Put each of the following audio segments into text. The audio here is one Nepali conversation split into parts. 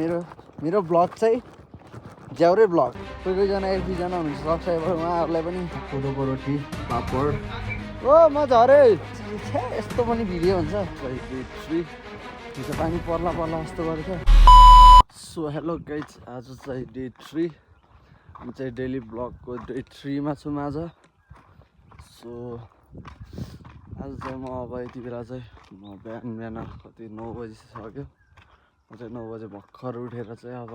मेरो ब्लग चाहिँ ज्याउरे ब्लग। कोही जना एक दुईजना हुनुहुन्छ सब्सक्राइबर, उहाँहरूलाई पनि कोदोको रोटी पापड। ओ म झरे यस्तो पनि भिडियो हुन्छ। पानी पर्ला जस्तो गरेको थियो। सो हेलो गाइज, आज चाहिँ डे 3। म चाहिँ डेली ब्लगको डे 3 मा छु आज। सो आज चाहिँ म अब यति बेला चाहिँ म बिहान कति 9 बजी सक्यो। म चाहिँ 9 बजे भर्खर उठेर चाहिँ अब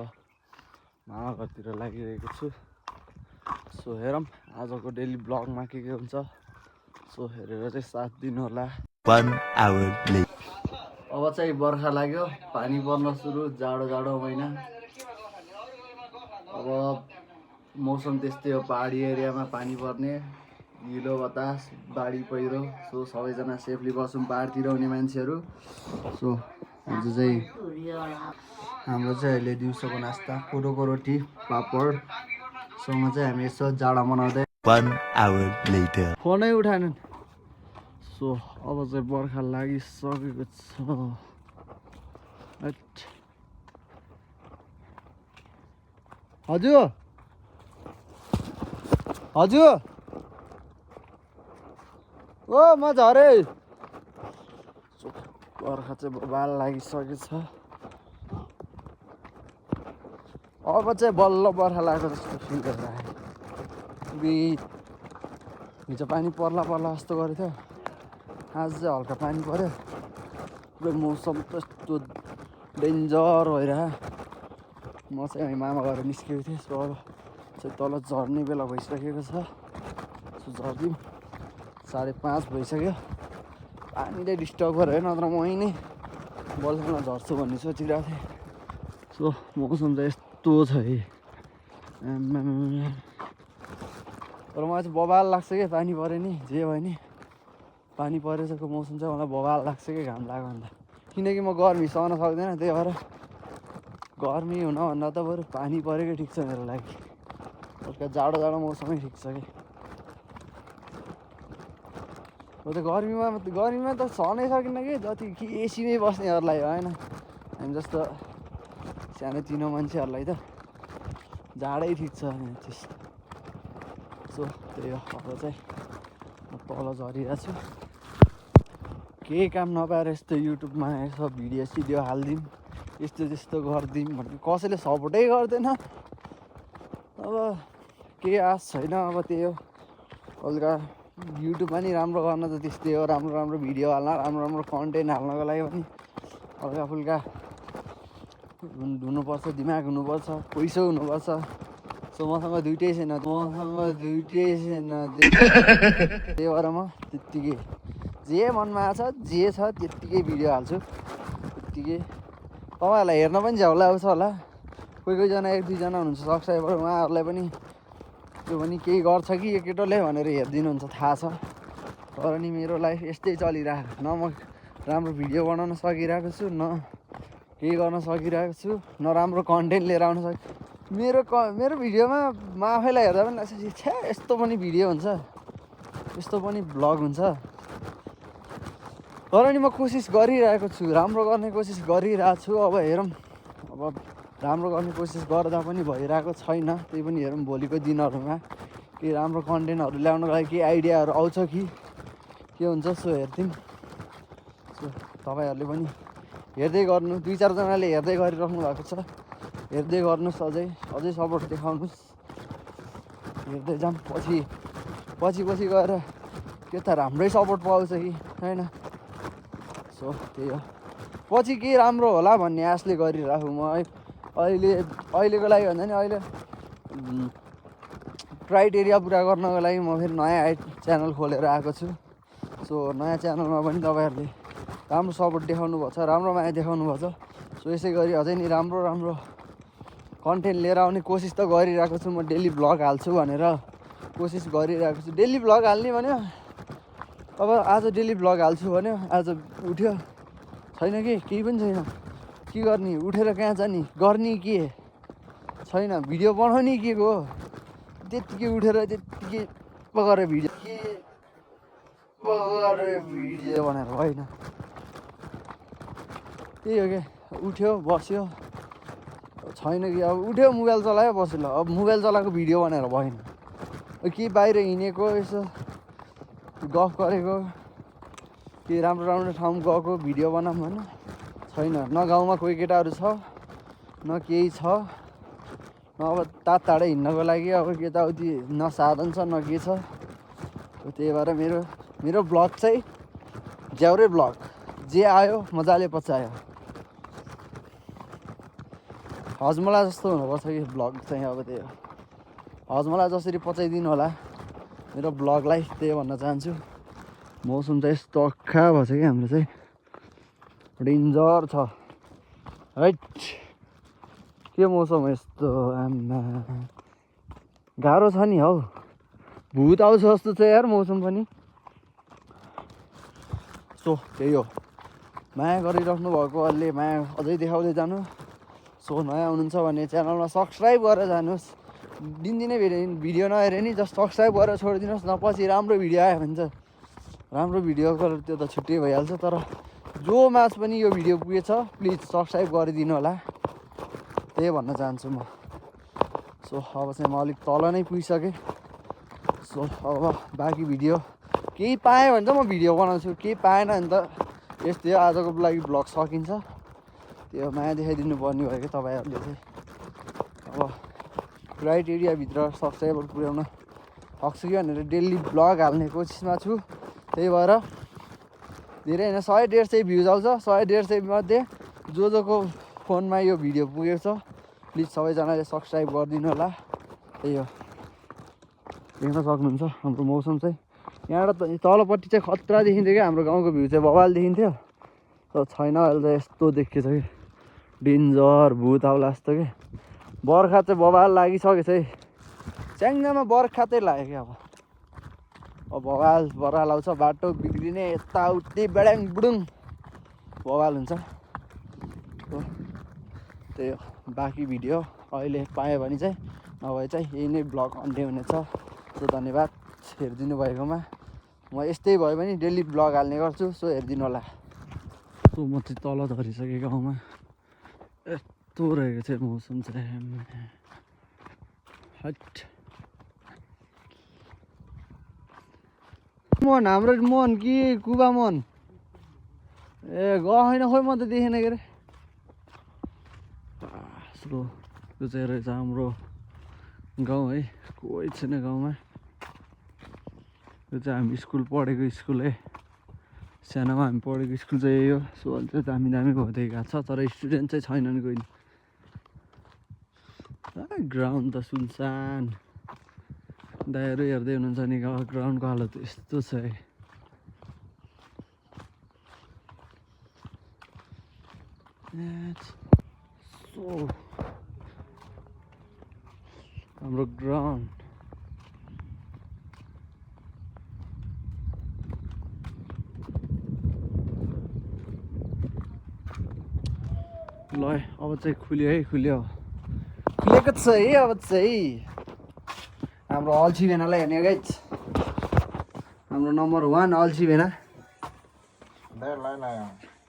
मामा घरतिर लागिरहेको छु। सो हेरौँ आजको डेली ब्लगमा के हुन्छ। सो हेरेर चाहिँ साथ दिनु होला। 1 hour later. अब चाहिँ बर्खा लाग्यो, पानी पर्न सुरु, जाडो महिना। अब मौसम त्यस्तै हो, पहाडी एरियामा पानी पर्ने, हिलो बतास, बाढी पहिरो। सो सबैजना सेफली बसौँ पहाडतिर हुने मान्छेहरू। सो आज चाहिँ हाम्रो चाहिँ अहिले दिउँसोको नास्ता कोदोको रोटी पापड सँग चाहिँ हामी यसो जाडा मनाउँदै 1 hour later. फोनै उठाएन। सो अब चाहिँ बर्खा लागिसकेको छ। हजुर ओ म झरे। बर्खा चाहिँ बबाल लागिसकेको छ। अब चाहिँ बल्ल बर्खा लागेको जस्तो फिल भइरहेको। हिजो पानी पर्ला जस्तो गरेको थियो, आज चाहिँ हल्का पानी पर्यो। पुरै मौसम त्यस्तो डेन्जर भइरह। म चाहिँ अनि मामा गएर निस्केको थिएँ। सो अब चाहिँ तल झर्ने बेला भइसकेको छ। सो झर्दिउँ, 5:30 भइसक्यो। पानीले डिस्टर्ब गरेर नत्र म नै बल्लमा झर्छु भन्ने सोचिरहेको थिएँ। सो मौसम चाहिँ यस्तो छ है। तर मलाई चाहिँ बबाल लाग्छ क्या पानी पऱ्यो नि, जे भयो नि पानी परेको मौसम चाहिँ मलाई बबाल लाग्छ क्या घाम लाग्यो भन्दा। किनकि म गर्मी सहन सक्दैन, त्यही भएर गर्मी हुनभन्दा त बरु पानी परेकै ठिक छ मेरो लागि। हल्का जाडो मौसमै ठिक छ कि। म त गर्मीमा त सहनै सकिनँ कि, जति कि एसीमै बस्नेहरूलाई होइन, हामी जस्तो सानोतिनो मान्छेहरूलाई त जाडै ठिक छ। सो त्यही हो, अब चाहिँ म तल झरिरहेको छु। केही काम नपाएर यस्तो युट्युबमा यसो भिडियो हालिदिउँ, यस्तो गरिदिउँ भनेर कसैले सपोर्टै गर्दैन। अब केही आश छैन। अब त्यही हो, हल्का युट्युबमा नि राम्रो गर्न त त्यस्तै हो, राम्रो भिडियो हाल्न, राम्रो कन्टेन्ट हाल्नको लागि पनि हल्का फुल्का हुनुपर्छ, दिमाग हुनुपर्छ, पैसा हुनुपर्छ। सो मसँग दुइटै छैन। त्यही भएर म त्यत्तिकै जे मनमा आछ जे छ त्यत्तिकै भिडियो हाल्छु। त्यत्तिकै तपाईँहरूलाई हेर्न पनि झ्याउला आउँछ होला। कोहीजना एक दुईजना हुनुहुन्छ सब्सक्राइबर, उहाँहरूलाई पनि त्यो पनि केही गर्छ कि यो केटोले भनेर हेरिदिनुहुन्छ, थाहा छ। तर नि मेरो लाइफ यस्तै चलिरहेको, न म राम्रो भिडियो बनाउन सकिरहेको छु, न केही गर्न सकिरहेको छु, न राम्रो कन्टेन्ट लिएर आउन मेरो भिडियोमा म आफैलाई हेर्दा पनि लाग्छ छ्या यस्तो पनि भिडियो हुन्छ, यस्तो पनि भ्लग हुन्छ। तर नि म कोसिस गरिरहेको छु, राम्रो गर्ने कोसिस गरिरहेको छु। अब हेरौँ, अब राम्रो गर्ने कोसिस गर्दा पनि भइरहेको छैन। त्यही पनि हेरौँ भोलिको दिनहरूमा केही राम्रो कन्टेन्टहरू ल्याउनको लागि केही आइडियाहरू आउँछ कि के हुन्छ। सो हेर्दिउँ। सो तपाईँहरूले पनि हेर्दै गर्नु, 2-4जनाले हेर्दै गरिराख्नु भएको छ, हेर्दै गर्नुहोस्, अझै सपोर्ट देखाउनुहोस्। हेर्दै जाऊँ, पछि गएर के त राम्रै सपोर्ट पाउँछ कि होइन। सो त्यही हो, पछि के राम्रो होला भन्ने आशले गरिरहेको म अहिलेको लागि भन्दा नि अहिले क्राइटेरिया पुरा गर्नको लागि म फेरि नयाँ च्यानल खोलेर आएको छु। सो नयाँ च्यानलमा पनि तपाईँहरूले राम्रो सपोर्ट देखाउनु भएको छ, राम्रो माया देखाउनु भएको छ। सो यसै गरी अझै नि राम्रो कन्टेन्ट लिएर आउने कोसिस त गरिरहेको छु। म डेली भ्लग हाल्छु भनेर कोसिस गरिरहेको छु। डेली भ्लग हाल्ने भन्यो, अब आज डेली भ्लग हाल्छु भन्यो, आज उठ्यो छैन कि केही पनि छैन। के गर्ने, उठेर कहाँ जाने, गर्ने के छैन, भिडियो बनाउने के को, त्यत्तिकै उठेर त्यत्तिकै पकाएर भिडियो भनेर होइन। त्यही हो क्या, उठ्यो बस्यो छैन कि अब उठ्यो मोबाइल चलायो बस्यो ल अब मोबाइल चलाएको भिडियो बनाएर भएन कि बाहिर हिँडेको यसो गफ गरेको कि राम्रो राम्रो ठाउँ गएको भिडियो बनाऊँ होइन छैन न गाउँमा कोही केटाहरू छ न केही छ न अब टाढै हिँड्नको लागि अब यताउति न साधन छ न के छ त्यही भएर मेरो ब्लग चाहिँ ज्याउरे ब्लग जे आयो मजाले पचायो हजमला जस्तो हुनुपर्छ कि ब्लग चाहिँ अब त्यही हो हजमला जसरी पचाइदिनु होला मेरो ब्लगलाई त्यही भन्न चाहन्छु मौसम चाहिँ यस्तो अक्खा भएछ कि हाम्रो चाहिँ डेन्जर छ हैट के मौसम यस्तो आम्मा गाह्रो छ नि हौ भूत आउँछ जस्तो छ यार मौसम पनि सो त्यही हो माया गरिराख्नु भएकोहरूले माया अझै देखाउँदै जानु सो नयाँ हुनुहुन्छ भने च्यानलमा सब्सक्राइब गरेर जानुहोस् दिनदिनै भिडियो नहेरे नि जस्ट सब्सक्राइब गरेर छोडिदिनुहोस् न पछि राम्रो भिडियो आयो भने चाहिँ राम्रो भिडियो गरेर त्यो त छुट्टै भइहाल्छ तर जो मास पनि यो भिडियो पुगेछ प्लिज सब्सक्राइब गरिदिनु होला त्यही भन्न चाहन्छु म सो अब चाहिँ म अलिक तल नै पुगिसकेँ सो अब बाँकी भिडियो केही पाएँ भने चाहिँ म भिडियो बनाउँछु केही पाएन भने त यस्तै हो आजको लागि ब्लग सकिन्छ त्यो माया देखाइदिनु पर्ने भयो कि तपाईँहरूले चाहिँ अब राइट एरियाभित्र सब्सक्राइबर पुर्याउन सक्छु कि भनेर डेली ब्लग हाल्ने कोसिसमा छु त्यही भएर धेरै होइन 100-150 भ्युज आउँछ 100-150 मध्ये जोको फोनमा यो भिडियो पुगेको छ प्लिज सबैजनाले सब्सक्राइब गरिदिनु होला त्यही हो देख्न सक्नुहुन्छ हाम्रो मौसम चाहिँ यहाँबाट तलपट्टि चाहिँ खतरा देखिन्थ्यो क्या हाम्रो गाउँको भ्यू चाहिँ बवाल देखिन्थ्यो तर छैन अहिले त यस्तो देखिएछ कि डेन्जर भूत आउला जस्तो कि बर्खा चाहिँ बवाल लागिसकेछ है च्याङ्गामा बर्खा चाहिँ लाग्यो क्या अब बवाल आउँछ बाटो बिग्रिने यताउति बेड्याङ बुडुङ बवाल हुन्छ त्यही हो बाँकी भिडियो अहिले पाएँ भने चाहिँ नभए चाहिँ यही नै ब्लग अन्त्य हुनेछ सो धन्यवाद हेरिदिनु भएकोमा म यस्तै भयो भने डेली ब्लग हाल्ने गर्छु सो हेरिदिनु होला सो म चाहिँ तल झरिसकेँ गाउँमा यस्तो रहेको थियो मौसम चाहिँ हट मोहन हाम्रो मोहन कि कुबा मोहन ए गएन खोइ म त देखेन के अरे यो चाहिँ रहेछ हाम्रो गाउँ है कोही छैन गाउँमा यो चाहिँ हामी स्कुल पढेको स्कुल है सानोमा हामी पढेको स्कुल चाहिँ यही हो सो अहिले चाहिँ दामी दामी हुँदै गएको छ तर स्टुडेन्ट चाहिँ छैनन् कोही ग्राउन्ड त सुनसान दाइहरू हेर्दै हुनुहुन्छ नि ग्राउन्डको हालत यस्तो छ है हाम्रो ग्राउन्ड ल अब चाहिँ खुल्यो है खुलेको छ है अब चाहिँ हाम्रो अल्छी भेनालाई हेर्ने गाइज हाम्रो नम्बर 1 अल्छी भेना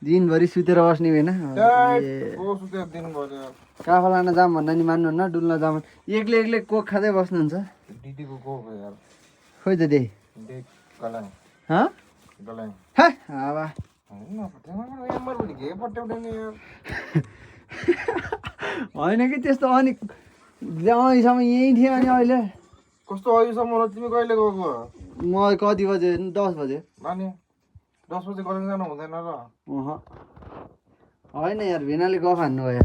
दिनभरि सुतेर बस्ने भेना काफा लान जाम भन्दा नि मान्नुहुन्न डुल्न जाम एक्लै कोक खाँदै बस्नुहुन्छ खोइ त दे होइन कि त्यस्तो अनि अहिलेसम्म यहीँ थियो अनि अहिले कस्तो अहिलेसम्म तिमी कहिले गएको म कति बजे 10 बजे अनि 10 बजे कलेज जानु हुँदैन र होइन यार भेनाले गफ हान्नु भयो